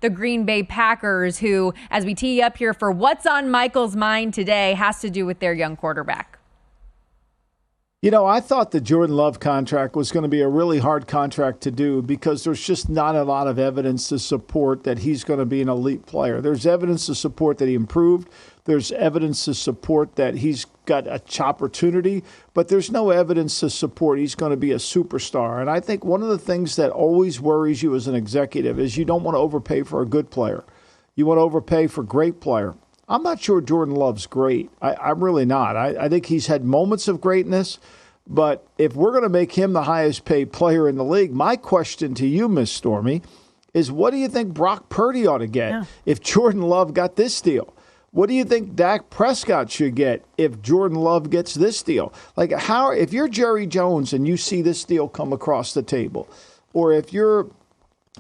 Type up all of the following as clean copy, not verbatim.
the Green Bay Packers, who, as we tee up here for what's on Michael's mind today, has to do with their young quarterback. You know, I thought the Jordan Love contract was going to be a really hard contract to do because there's just not a lot of evidence to support that he's going to be an elite player. There's evidence to support that he improved. There's evidence to support that he's got a opportunity, but there's no evidence to support he's going to be a superstar. And I think one of the things that always worries you as an executive is you don't want to overpay for a good player. You want to overpay for a great player. I'm not sure Jordan Love's great. I'm really not. I think he's had moments of greatness, but if we're going to make him the highest paid player in the league, my question to you, Miss Stormy, is what do you think Brock Purdy ought to get if Jordan Love got this deal? What do you think Dak Prescott should get if Jordan Love gets this deal? Like, how, if you're Jerry Jones and you see this deal come across the table, or if you're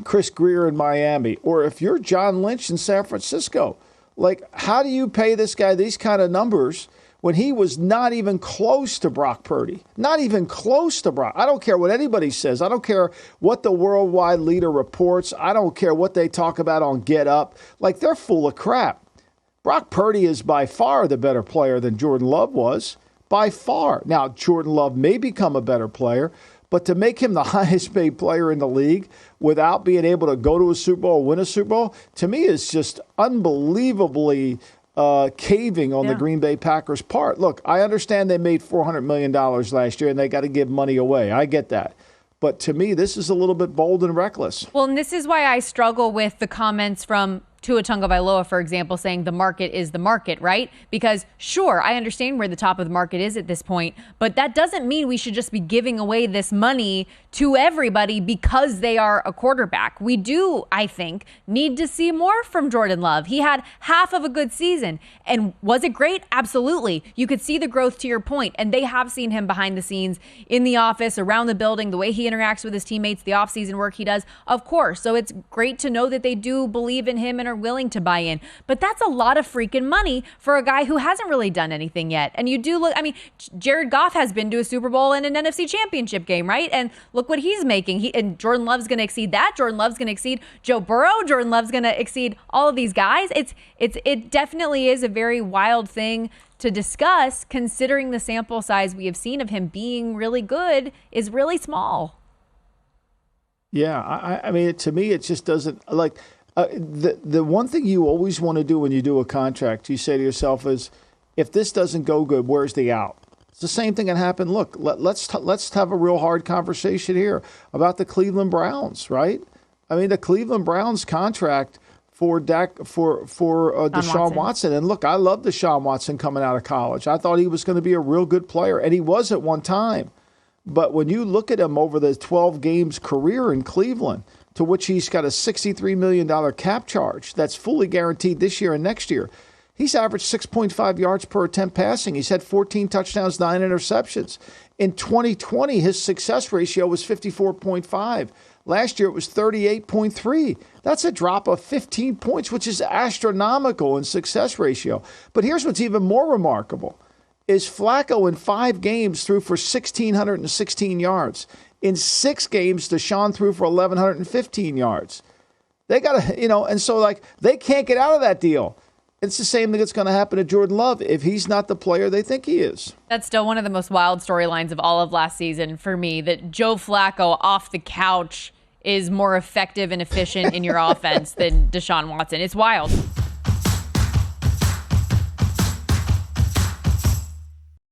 Chris Greer in Miami, or if you're John Lynch in San Francisco, like, how do you pay this guy these kind of numbers when he was not even close to Brock Purdy? Not even close to Brock. I don't care what anybody says. I don't care what the worldwide leader reports. I don't care what they talk about on Get Up. Like, they're full of crap. Brock Purdy is by far the better player than Jordan Love was. By far. Now, Jordan Love may become a better player, but to make him the highest paid player in the league without being able to go to a Super Bowl, win a Super Bowl, to me is just unbelievably caving on the Green Bay Packers' part. Look, I understand they made $400 million last year and they got to give money away. I get that. But to me, this is a little bit bold and reckless. Well, and this is why I struggle with the comments from Tua Tagovailoa, for example, saying the market is the market, right? Because sure, I understand where the top of the market is at this point, but that doesn't mean we should just be giving away this money to everybody because they are a quarterback. We do, I think, need to see more from Jordan Love. He had half of a good season. And was it great? Absolutely. You could see the growth, to your point, and they have seen him behind the scenes in the office, around the building, the way he interacts with his teammates, the offseason work he does, of course. So it's great to know that they do believe in him and are willing to buy in. But that's a lot of freaking money for a guy who hasn't really done anything yet. And you do look, I mean, Jared Goff has been to a Super Bowl and an NFC Championship game, right? And look what he's making. And Jordan Love's going to exceed that. Jordan Love's going to exceed Joe Burrow. Jordan Love's going to exceed all of these guys. It definitely is a very wild thing to discuss, considering the sample size we have seen of him being really good is really small. Yeah, I mean, to me, it just doesn't, like, the one thing you always want to do when you do a contract, you say to yourself is, if this doesn't go good, where's the out? It's the same thing that happened. Look, let's have a real hard conversation here about the Cleveland Browns, right? I mean, the Cleveland Browns contract for Deshaun Watson. And look, I love Deshaun Watson coming out of college. I thought he was going to be a real good player, and he was at one time. But when you look at him over the 12 games career in Cleveland, to which he's got a $63 million cap charge that's fully guaranteed this year and next year, he's averaged 6.5 yards per attempt passing. He's had 14 touchdowns, 9 interceptions. In 2020, his success ratio was 54.5. Last year, it was 38.3. That's a drop of 15 points, which is astronomical in success ratio. But here's what's even more remarkable, is Flacco in 5 games threw for 1,616 yards. In 6 games, Deshaun threw for 1,115 yards. They got to, and so, like, they can't get out of that deal. It's the same thing that's going to happen to Jordan Love if he's not the player they think he is. That's still one of the most wild storylines of all of last season for me, that Joe Flacco off the couch is more effective and efficient in your offense than Deshaun Watson. It's wild.